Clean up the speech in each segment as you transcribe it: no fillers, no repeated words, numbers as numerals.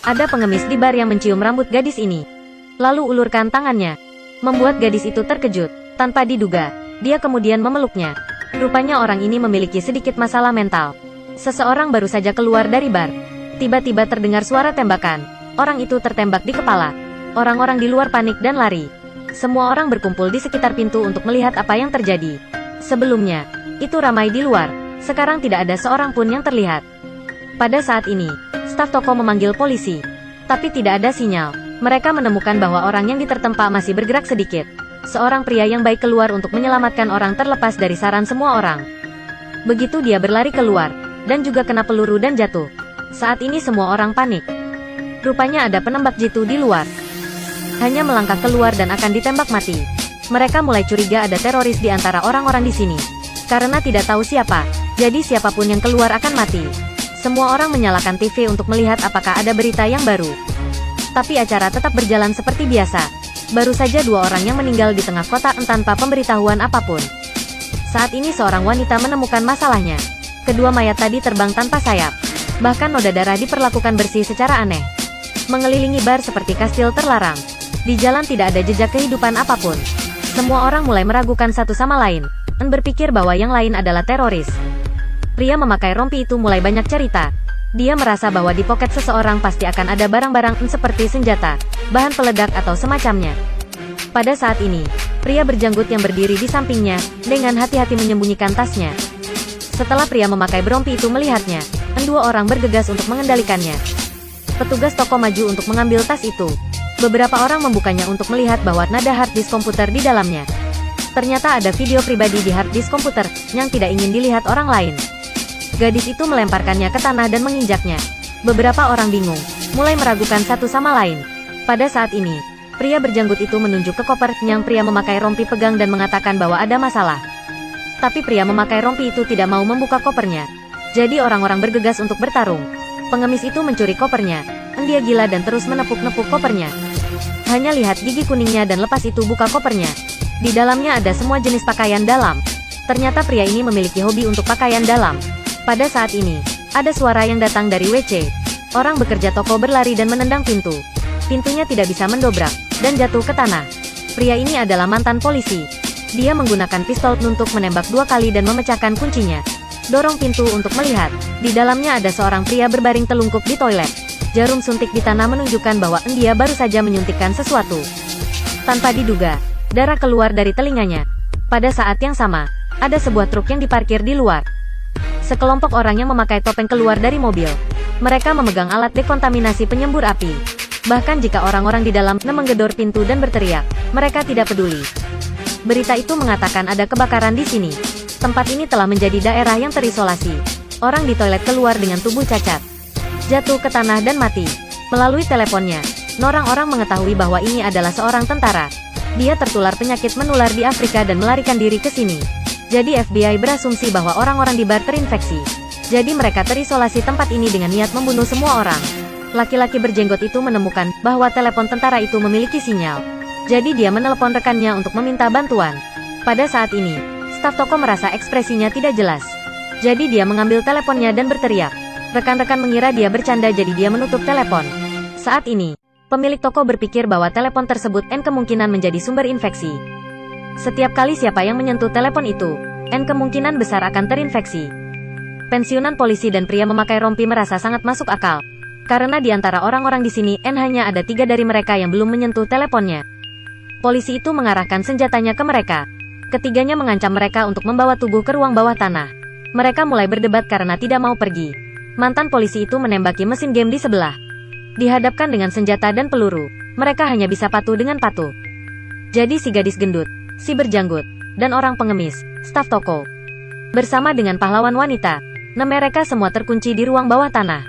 Ada pengemis di bar yang mencium rambut gadis ini. Lalu ulurkan tangannya. Membuat gadis itu terkejut. Tanpa diduga, dia kemudian memeluknya. Rupanya orang ini memiliki sedikit masalah mental. Seseorang baru saja keluar dari bar. Tiba-tiba terdengar suara tembakan. Orang itu tertembak di kepala. Orang-orang di luar panik dan lari. Semua orang berkumpul di sekitar pintu untuk melihat apa yang terjadi. Sebelumnya, itu ramai di luar. Sekarang tidak ada seorang pun yang terlihat. Pada saat ini, staf toko memanggil polisi. Tapi tidak ada sinyal. Mereka menemukan bahwa orang yang ditertempa masih bergerak sedikit. Seorang pria yang baik keluar untuk menyelamatkan orang terlepas dari saran semua orang. Begitu dia berlari keluar, dan juga kena peluru dan jatuh. Saat ini semua orang panik. Rupanya ada penembak jitu di luar. Hanya melangkah keluar dan akan ditembak mati. Mereka mulai curiga ada teroris di antara orang-orang di sini. Karena tidak tahu siapa, jadi siapapun yang keluar akan mati. Semua orang menyalakan TV untuk melihat apakah ada berita yang baru. Tapi acara tetap berjalan seperti biasa. Baru saja 2 orang yang meninggal di tengah kota tanpa pemberitahuan apapun. Saat ini seorang wanita menemukan masalahnya. Kedua mayat tadi terbang tanpa sayap. Bahkan noda darah diperlakukan bersih secara aneh. Mengelilingi bar seperti kastil terlarang. Di jalan tidak ada jejak kehidupan apapun. Semua orang mulai meragukan satu sama lain. Dan berpikir bahwa yang lain adalah teroris. Pria memakai rompi itu mulai banyak cerita. Dia merasa bahwa di poket seseorang pasti akan ada barang-barang seperti senjata, bahan peledak atau semacamnya. Pada saat ini, pria berjanggut yang berdiri di sampingnya, dengan hati-hati menyembunyikan tasnya. Setelah pria memakai rompi itu melihatnya, 2 orang bergegas untuk mengendalikannya. Petugas toko maju untuk mengambil tas itu. Beberapa orang membukanya untuk melihat bahwa nada hard disk komputer di dalamnya. Ternyata ada video pribadi di hard disk komputer, yang tidak ingin dilihat orang lain. Gadis itu melemparkannya ke tanah dan menginjaknya. Beberapa orang bingung, mulai meragukan satu sama lain. Pada saat ini, pria berjanggut itu menunjuk ke koper yang pria memakai rompi pegang dan mengatakan bahwa ada masalah. Tapi pria memakai rompi itu tidak mau membuka kopernya. Jadi orang-orang bergegas untuk bertarung. Pengemis itu mencuri kopernya. Dia gila dan terus menepuk-nepuk kopernya. Hanya lihat gigi kuningnya dan lepas itu buka kopernya. Di dalamnya ada semua jenis pakaian dalam. Ternyata pria ini memiliki hobi untuk pakaian dalam. Pada saat ini, ada suara yang datang dari WC. Orang bekerja toko berlari dan menendang pintu. Pintunya tidak bisa mendobrak, dan jatuh ke tanah. Pria ini adalah mantan polisi. Dia menggunakan pistol untuk menembak 2 kali dan memecahkan kuncinya. Dorong pintu untuk melihat. Di dalamnya ada seorang pria berbaring telungkup di toilet. Jarum suntik di tanah menunjukkan bahwa dia baru saja menyuntikkan sesuatu. Tanpa diduga, darah keluar dari telinganya. Pada saat yang sama, ada sebuah truk yang diparkir di luar. Sekelompok orang yang memakai topeng keluar dari mobil. Mereka memegang alat dekontaminasi penyembur api. Bahkan jika orang-orang di dalam menggedor pintu dan berteriak, mereka tidak peduli. Berita itu mengatakan ada kebakaran di sini. Tempat ini telah menjadi daerah yang terisolasi. Orang di toilet keluar dengan tubuh cacat, jatuh ke tanah dan mati. Melalui teleponnya, orang-orang mengetahui bahwa ini adalah seorang tentara. Dia tertular penyakit menular di Afrika dan melarikan diri ke sini. Jadi FBI berasumsi bahwa orang-orang di bar terinfeksi. Jadi mereka terisolasi tempat ini dengan niat membunuh semua orang. Laki-laki berjenggot itu menemukan bahwa telepon tentara itu memiliki sinyal. Jadi dia menelepon rekannya untuk meminta bantuan. Pada saat ini, staf toko merasa ekspresinya tidak jelas. Jadi dia mengambil teleponnya dan berteriak. Rekan-rekan mengira dia bercanda jadi dia menutup telepon. Saat ini, pemilik toko berpikir bahwa telepon tersebut kemungkinan menjadi sumber infeksi. Setiap kali siapa yang menyentuh telepon itu, kemungkinan besar akan terinfeksi. Pensiunan polisi dan pria memakai rompi merasa sangat masuk akal. Karena di antara orang-orang di sini, hanya ada 3 dari mereka yang belum menyentuh teleponnya. Polisi itu mengarahkan senjatanya ke mereka. Ketiganya mengancam mereka untuk membawa tubuh ke ruang bawah tanah. Mereka mulai berdebat karena tidak mau pergi. Mantan polisi itu menembaki mesin game di sebelah. Dihadapkan dengan senjata dan peluru, mereka hanya bisa patuh dengan patuh. Jadi si gadis gendut, si berjanggut, dan orang pengemis, staf toko, bersama dengan pahlawan wanita, mereka semua terkunci di ruang bawah tanah.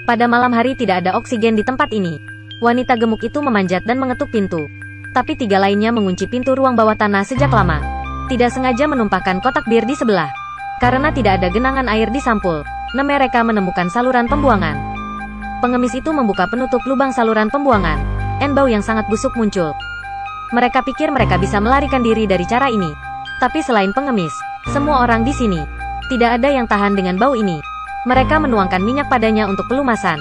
Pada malam hari tidak ada oksigen di tempat ini. Wanita gemuk itu memanjat dan mengetuk pintu. Tapi 3 lainnya mengunci pintu ruang bawah tanah sejak lama. Tidak sengaja menumpahkan kotak bir di sebelah. Karena tidak ada genangan air di sampul, mereka menemukan saluran pembuangan. Pengemis itu membuka penutup lubang saluran pembuangan. Bau yang sangat busuk muncul. Mereka pikir mereka bisa melarikan diri dari cara ini. Tapi selain pengemis, semua orang di sini, tidak ada yang tahan dengan bau ini. Mereka menuangkan minyak padanya untuk pelumasan.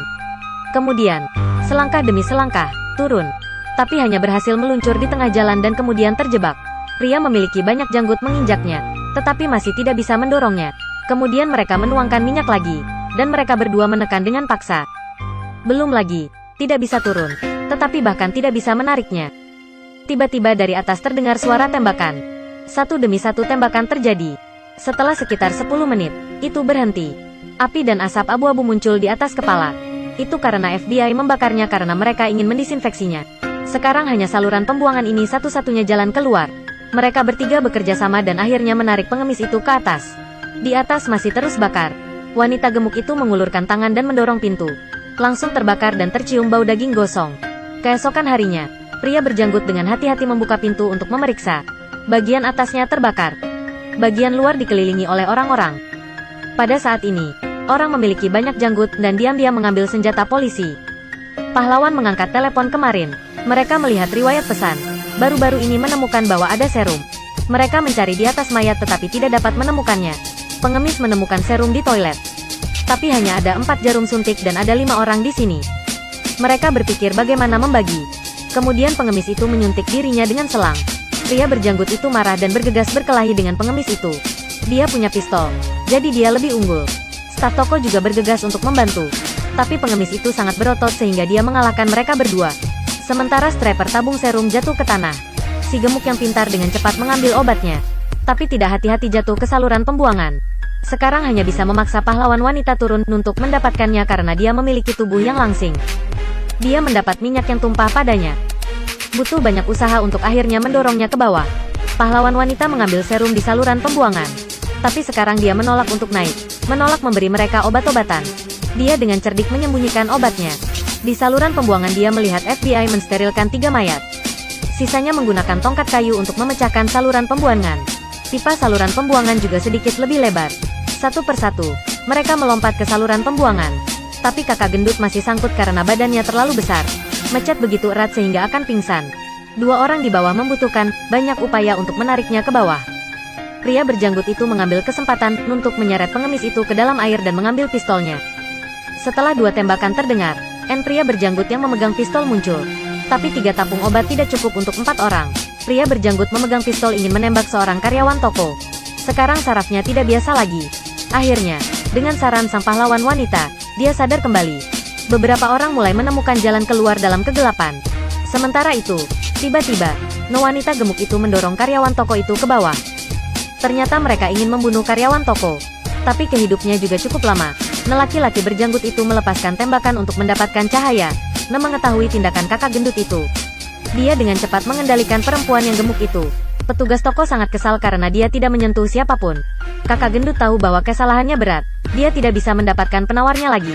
Kemudian, selangkah demi selangkah, turun. Tapi hanya berhasil meluncur di tengah jalan dan kemudian terjebak. Pria memiliki banyak janggut menginjaknya, tetapi masih tidak bisa mendorongnya. Kemudian mereka menuangkan minyak lagi, dan mereka berdua menekan dengan paksa. Belum lagi, tidak bisa turun, tetapi bahkan tidak bisa menariknya. Tiba-tiba dari atas terdengar suara tembakan. Satu demi satu tembakan terjadi. Setelah sekitar 10 menit, itu berhenti. Api dan asap abu-abu muncul di atas kepala. Itu karena FBI membakarnya karena mereka ingin mendisinfeksinya. Sekarang hanya saluran pembuangan ini satu-satunya jalan keluar. Mereka bertiga bekerja sama dan akhirnya menarik pengemis itu ke atas. Di atas masih terus bakar. Wanita gemuk itu mengulurkan tangan dan mendorong pintu. Langsung terbakar dan tercium bau daging gosong. Keesokan harinya, pria berjanggut dengan hati-hati membuka pintu untuk memeriksa. Bagian atasnya terbakar. Bagian luar dikelilingi oleh orang-orang. Pada saat ini, orang memiliki banyak janggut dan diam-diam mengambil senjata polisi. Pahlawan mengangkat telepon kemarin. Mereka melihat riwayat pesan. Baru-baru ini menemukan bahwa ada serum. Mereka mencari di atas mayat tetapi tidak dapat menemukannya. Pengemis menemukan serum di toilet. Tapi hanya ada 4 jarum suntik dan ada 5 orang di sini. Mereka berpikir bagaimana membagi. Kemudian pengemis itu menyuntik dirinya dengan selang. Pria berjanggut itu marah dan bergegas berkelahi dengan pengemis itu. Dia punya pistol, jadi dia lebih unggul. Staf toko juga bergegas untuk membantu. Tapi pengemis itu sangat berotot sehingga dia mengalahkan mereka berdua. Sementara strapper tabung serum jatuh ke tanah. Si gemuk yang pintar dengan cepat mengambil obatnya. Tapi tidak hati-hati jatuh ke saluran pembuangan. Sekarang hanya bisa memaksa pahlawan wanita turun untuk mendapatkannya karena dia memiliki tubuh yang langsing. Dia mendapat minyak yang tumpah padanya. Butuh banyak usaha untuk akhirnya mendorongnya ke bawah. Pahlawan wanita mengambil serum di saluran pembuangan. Tapi sekarang dia menolak untuk naik. Menolak memberi mereka obat-obatan. Dia dengan cerdik menyembunyikan obatnya. Di saluran pembuangan dia melihat FBI mensterilkan 3 mayat. Sisanya menggunakan tongkat kayu untuk memecahkan saluran pembuangan. Pipa saluran pembuangan juga sedikit lebih lebar. Satu persatu, mereka melompat ke saluran pembuangan. Tapi kakak gendut masih sangkut karena badannya terlalu besar. Mecat begitu erat sehingga akan pingsan. 2 orang di bawah membutuhkan banyak upaya untuk menariknya ke bawah. Pria berjanggut itu mengambil kesempatan untuk menyeret pengemis itu ke dalam air dan mengambil pistolnya. Setelah 2 tembakan terdengar, pria berjanggut yang memegang pistol muncul. Tapi 3 tabung obat tidak cukup untuk 4 orang. Pria berjanggut memegang pistol ingin menembak seorang karyawan toko. Sekarang sarafnya tidak biasa lagi. Akhirnya, dengan saran sang pahlawan wanita, dia sadar kembali. Beberapa orang mulai menemukan jalan keluar dalam kegelapan. Sementara itu, tiba-tiba, wanita gemuk itu mendorong karyawan toko itu ke bawah. Ternyata mereka ingin membunuh karyawan toko. Tapi kehidupnya juga cukup lama. Laki-laki berjanggut itu melepaskan tembakan untuk mendapatkan cahaya. Mengetahui tindakan kakak gendut itu. Dia dengan cepat mengendalikan perempuan yang gemuk itu. Petugas toko sangat kesal karena dia tidak menyentuh siapapun. Kakak gendut tahu bahwa kesalahannya berat. Dia tidak bisa mendapatkan penawarnya lagi.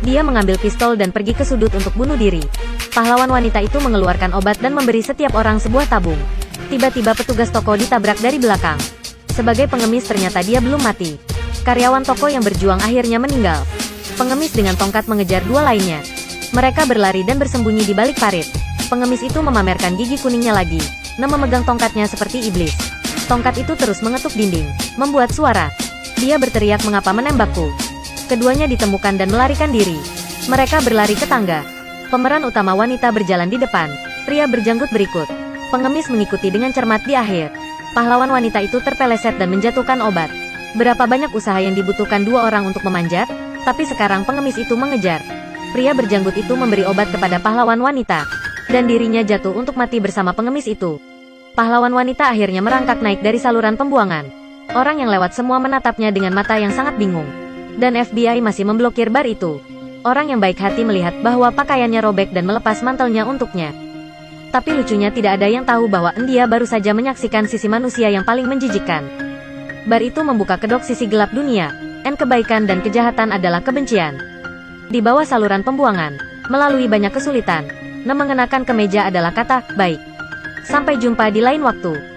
Dia mengambil pistol dan pergi ke sudut untuk bunuh diri. Pahlawan wanita itu mengeluarkan obat dan memberi setiap orang sebuah tabung. Tiba-tiba petugas toko ditabrak dari belakang. Sebagai pengemis ternyata dia belum mati. Karyawan toko yang berjuang akhirnya meninggal. Pengemis dengan tongkat mengejar 2 lainnya. Mereka berlari dan bersembunyi di balik parit. Pengemis itu memamerkan gigi kuningnya lagi. Memegang tongkatnya seperti iblis. Tongkat itu terus mengetuk dinding, membuat suara. Dia berteriak, "Mengapa menembakku?" Keduanya ditemukan dan melarikan diri. Mereka berlari ke tangga. Pemeran utama wanita berjalan di depan. Pria berjanggut berikut. Pengemis mengikuti dengan cermat di akhir. Pahlawan wanita itu terpeleset dan menjatuhkan obat. Berapa banyak usaha yang dibutuhkan 2 orang untuk memanjat, tapi sekarang pengemis itu mengejar. Pria berjanggut itu memberi obat kepada pahlawan wanita, dan dirinya jatuh untuk mati bersama pengemis itu. Pahlawan wanita akhirnya merangkak naik dari saluran pembuangan. Orang yang lewat semua menatapnya dengan mata yang sangat bingung. Dan FBI masih memblokir bar itu. Orang yang baik hati melihat bahwa pakaiannya robek dan melepas mantelnya untuknya. Tapi lucunya tidak ada yang tahu bahwa dia baru saja menyaksikan sisi manusia yang paling menjijikkan. Bar itu membuka kedok sisi gelap dunia, kebaikan dan kejahatan adalah kebencian. Di bawah saluran pembuangan, melalui banyak kesulitan, mengenakan kemeja adalah kata baik. Sampai jumpa di lain waktu.